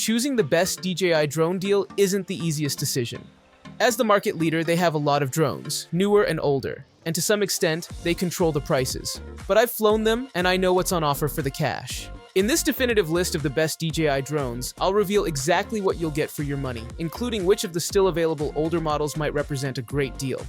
choosing the best DJI drone deal isn't the easiest decision. As the market leader, they have a lot of drones, newer and older, and to some extent, they control the prices. But I've flown them, and I know what's on offer for the cash. In this definitive list of the best DJI drones, I'll reveal exactly what you'll get for your money, including which of the still available older models might represent a great deal.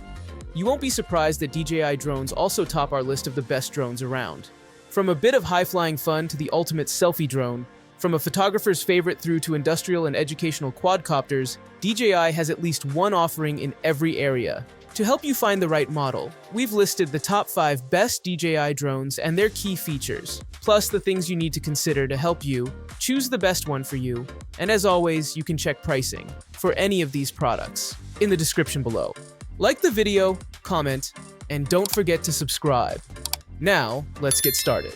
You won't be surprised that DJI drones also top our list of the best drones around. From a bit of high-flying fun to the ultimate selfie drone, from a photographer's favorite through to industrial and educational quadcopters, DJI has at least one offering in every area. To help you find the right model, we've listed the top 5 best DJI drones and their key features, plus the things you need to consider to help you choose the best one for you. And as always, you can check pricing for any of these products in the description below. Like the video, comment, and don't forget to subscribe. Now, let's get started.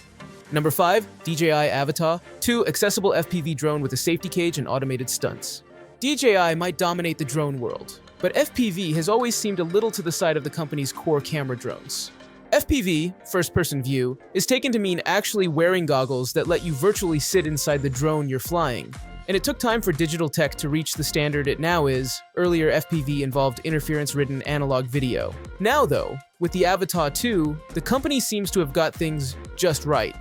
Number 5, DJI Avatar 2 accessible FPV drone with a safety cage and automated stunts. DJI might dominate the drone world, but FPV has always seemed a little to the side of the company's core camera drones. FPV, first-person view, is taken to mean actually wearing goggles that let you virtually sit inside the drone you're flying. And it took time for digital tech to reach the standard it now is. Earlier, FPV involved interference-ridden analog video. Now though, with the Avatar 2, the company seems to have got things just right.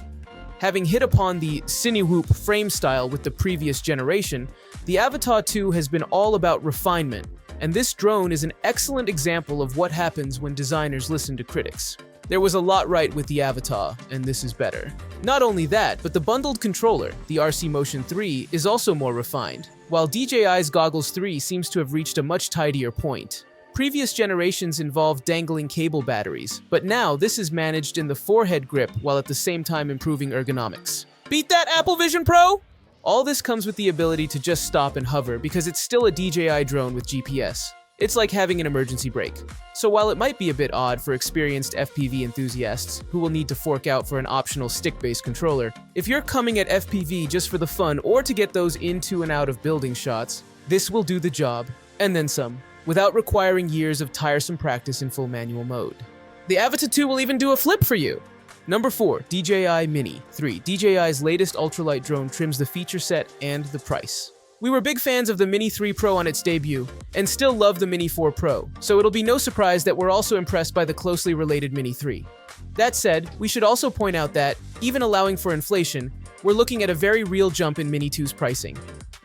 Having hit upon the Cinewhoop frame style with the previous generation, the Avatar 2 has been all about refinement, and this drone is an excellent example of what happens when designers listen to critics. There was a lot right with the Avatar, and this is better. Not only that, but the bundled controller, the RC Motion 3, is also more refined, while DJI's Goggles 3 seems to have reached a much tidier point. Previous generations involved dangling cable batteries, but now this is managed in the forehead grip while at the same time improving ergonomics. Beat that, Apple Vision Pro? All this comes with the ability to just stop and hover because it's still a DJI drone with GPS. It's like having an emergency brake. So while it might be a bit odd for experienced FPV enthusiasts who will need to fork out for an optional stick-based controller, if you're coming at FPV just for the fun or to get those into and out of building shots, this will do the job, and then some, without requiring years of tiresome practice in full manual mode. The Avatar 2 will even do a flip for you! Number 4, DJI Mini 3. DJI's latest ultralight drone trims the feature set and the price. We were big fans of the Mini 3 Pro on its debut, and still love the Mini 4 Pro, so it'll be no surprise that we're also impressed by the closely related Mini 3. That said, we should also point out that, even allowing for inflation, we're looking at a very real jump in Mini 2's pricing.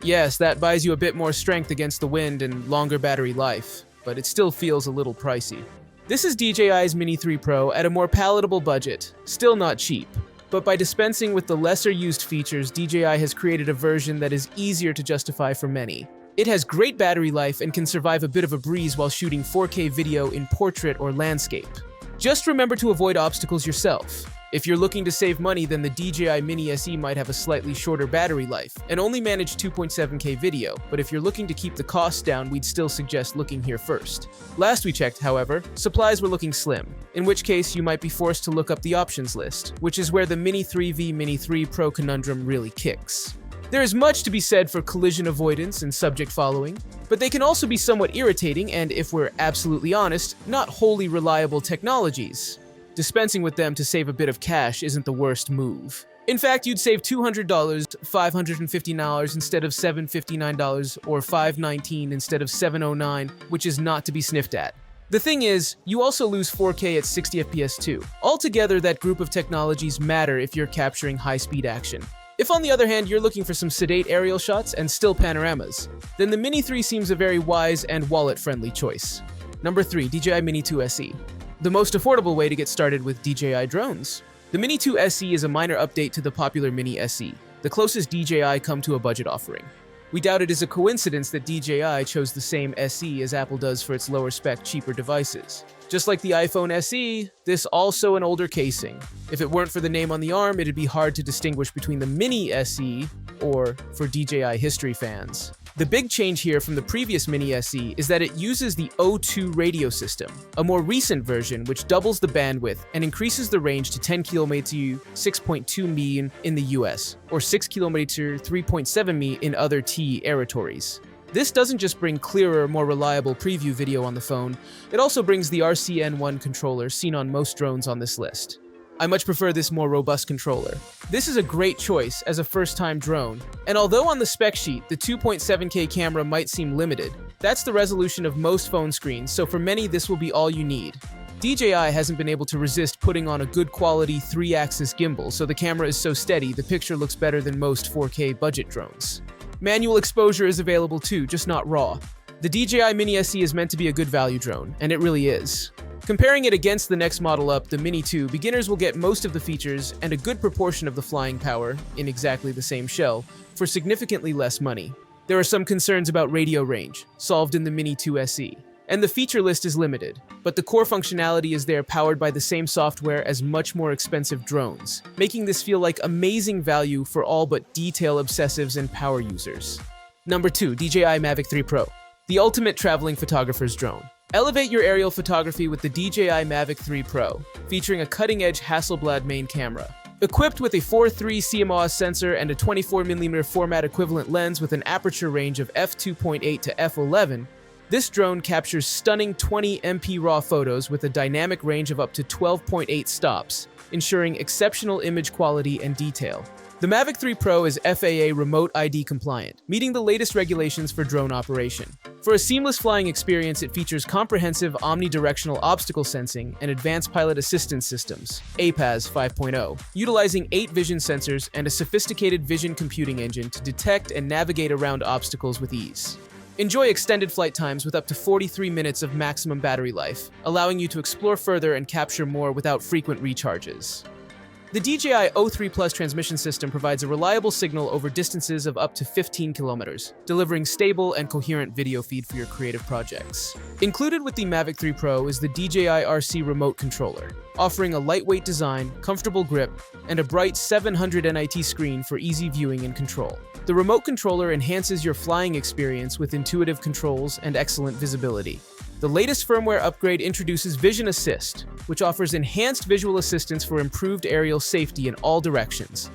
Yes, that buys you a bit more strength against the wind and longer battery life, but it still feels a little pricey. This is DJI's Mini 3 Pro at a more palatable budget, still not cheap. But by dispensing with the lesser-used features, DJI has created a version that is easier to justify for many. It has great battery life and can survive a bit of a breeze while shooting 4K video in portrait or landscape. Just remember to avoid obstacles yourself. If you're looking to save money, then the DJI Mini SE might have a slightly shorter battery life and only manage 2.7K video, but if you're looking to keep the costs down, we'd still suggest looking here first. Last we checked, however, supplies were looking slim, in which case you might be forced to look up the options list, which is where the Mini 3 v Mini 3 Pro conundrum really kicks. There is much to be said for collision avoidance and subject following, but they can also be somewhat irritating and, if we're absolutely honest, not wholly reliable technologies. Dispensing with them to save a bit of cash isn't the worst move. In fact, you'd save $200, $550 instead of $759, or $519 instead of $709, which is not to be sniffed at. The thing is, you also lose 4K at 60 FPS too. Altogether, that group of technologies matter if you're capturing high-speed action. If on the other hand, you're looking for some sedate aerial shots and still panoramas, then the Mini 3 seems a very wise and wallet-friendly choice. Number 3, DJI Mini 2 SE. The most affordable way to get started with DJI drones. The Mini 2 SE is a minor update to the popular Mini SE, the closest DJI come to a budget offering. We doubt it is a coincidence that DJI chose the same SE as Apple does for its lower-spec, cheaper devices. Just like the iPhone SE, this also an older casing. If it weren't for the name on the arm, it'd be hard to distinguish between the Mini SE or for DJI history fans. The big change here from the previous Mini SE is that it uses the O2 radio system, a more recent version which doubles the bandwidth and increases the range to 10 km 6.2 mi in the US, or 6 km 3.7 mi in other TE territories. This doesn't just bring clearer, more reliable preview video on the phone, it also brings the RCN1 controller seen on most drones on this list. I much prefer this more robust controller. This is a great choice as a first-time drone, and although on the spec sheet the 2.7K camera might seem limited, that's the resolution of most phone screens, so for many this will be all you need. DJI hasn't been able to resist putting on a good quality 3-axis gimbal, so the camera is so steady the picture looks better than most 4K budget drones. Manual exposure is available too, just not raw. The DJI Mini SE is meant to be a good value drone, and it really is. Comparing it against the next model up, the Mini 2, beginners will get most of the features and a good proportion of the flying power, in exactly the same shell, for significantly less money. There are some concerns about radio range, solved in the Mini 2 SE, and the feature list is limited, but the core functionality is there powered by the same software as much more expensive drones, making this feel like amazing value for all but detail obsessives and power users. Number 2, DJI Mavic 3 Pro, the ultimate traveling photographer's drone. Elevate your aerial photography with the DJI Mavic 3 Pro, featuring a cutting-edge Hasselblad main camera. Equipped with a 4.3 CMOS sensor and a 24mm format equivalent lens with an aperture range of f2.8 to f11, this drone captures stunning 20MP RAW photos with a dynamic range of up to 12.8 stops, ensuring exceptional image quality and detail. The Mavic 3 Pro is FAA Remote ID compliant, meeting the latest regulations for drone operation. For a seamless flying experience, it features comprehensive omnidirectional obstacle sensing and advanced pilot assistance systems, APAS 5.0, utilizing 8 vision sensors and a sophisticated vision computing engine to detect and navigate around obstacles with ease. Enjoy extended flight times with up to 43 minutes of maximum battery life, allowing you to explore further and capture more without frequent recharges. The DJI O3 Plus transmission system provides a reliable signal over distances of up to 15 kilometers, delivering stable and coherent video feed for your creative projects. Included with the Mavic 3 Pro is the DJI RC remote controller, offering a lightweight design, comfortable grip, and a bright 700 nit screen for easy viewing and control. The remote controller enhances your flying experience with intuitive controls and excellent visibility. The latest firmware upgrade introduces Vision Assist, which offers enhanced visual assistance for improved aerial safety in all directions.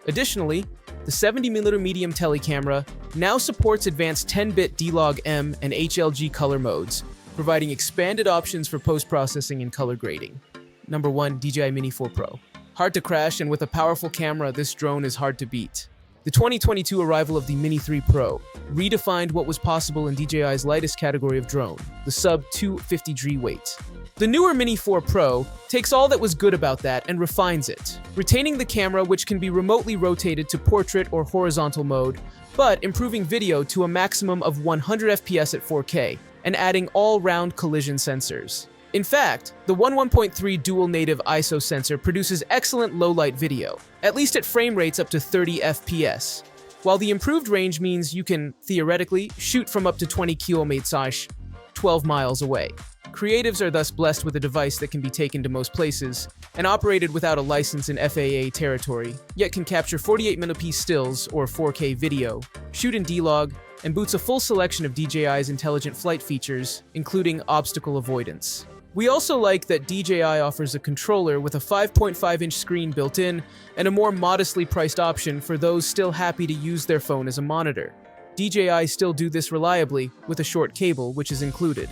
Additionally, the 70mm medium telecamera now supports advanced 10-bit D-Log-M and HLG color modes, providing expanded options for post-processing and color grading. Number 1, DJI Mini 4 Pro. Hard to crash, and with a powerful camera, this drone is hard to beat. The 2022 arrival of the Mini 3 Pro redefined what was possible in DJI's lightest category of drone, the sub-250G weight. The newer Mini 4 Pro takes all that was good about that and refines it, retaining the camera, which can be remotely rotated to portrait or horizontal mode, but improving video to a maximum of 100 FPS at 4K, and adding all-round collision sensors. In fact, the 1.3 dual native ISO sensor produces excellent low-light video, at least at frame rates up to 30 FPS, while the improved range means you can, theoretically, shoot from up to 20 km, 12 miles away. Creatives are thus blessed with a device that can be taken to most places, and operated without a license in FAA territory, yet can capture 48mm stills or 4K video, shoot in D-Log, and boots a full selection of DJI's intelligent flight features, including obstacle avoidance. We also like that DJI offers a controller with a 5.5-inch screen built in and a more modestly priced option for those still happy to use their phone as a monitor. DJI still do this reliably with a short cable, which is included.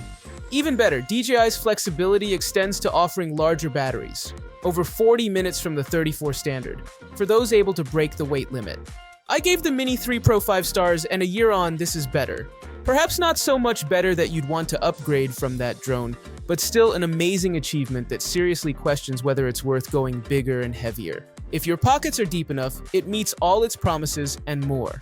Even better, DJI's flexibility extends to offering larger batteries, over 40 minutes from the 34 standard, for those able to break the weight limit. I gave the Mini 3 Pro 5 stars, and a year on, this is better. Perhaps not so much better that you'd want to upgrade from that drone, but still an amazing achievement that seriously questions whether it's worth going bigger and heavier. If your pockets are deep enough, it meets all its promises and more.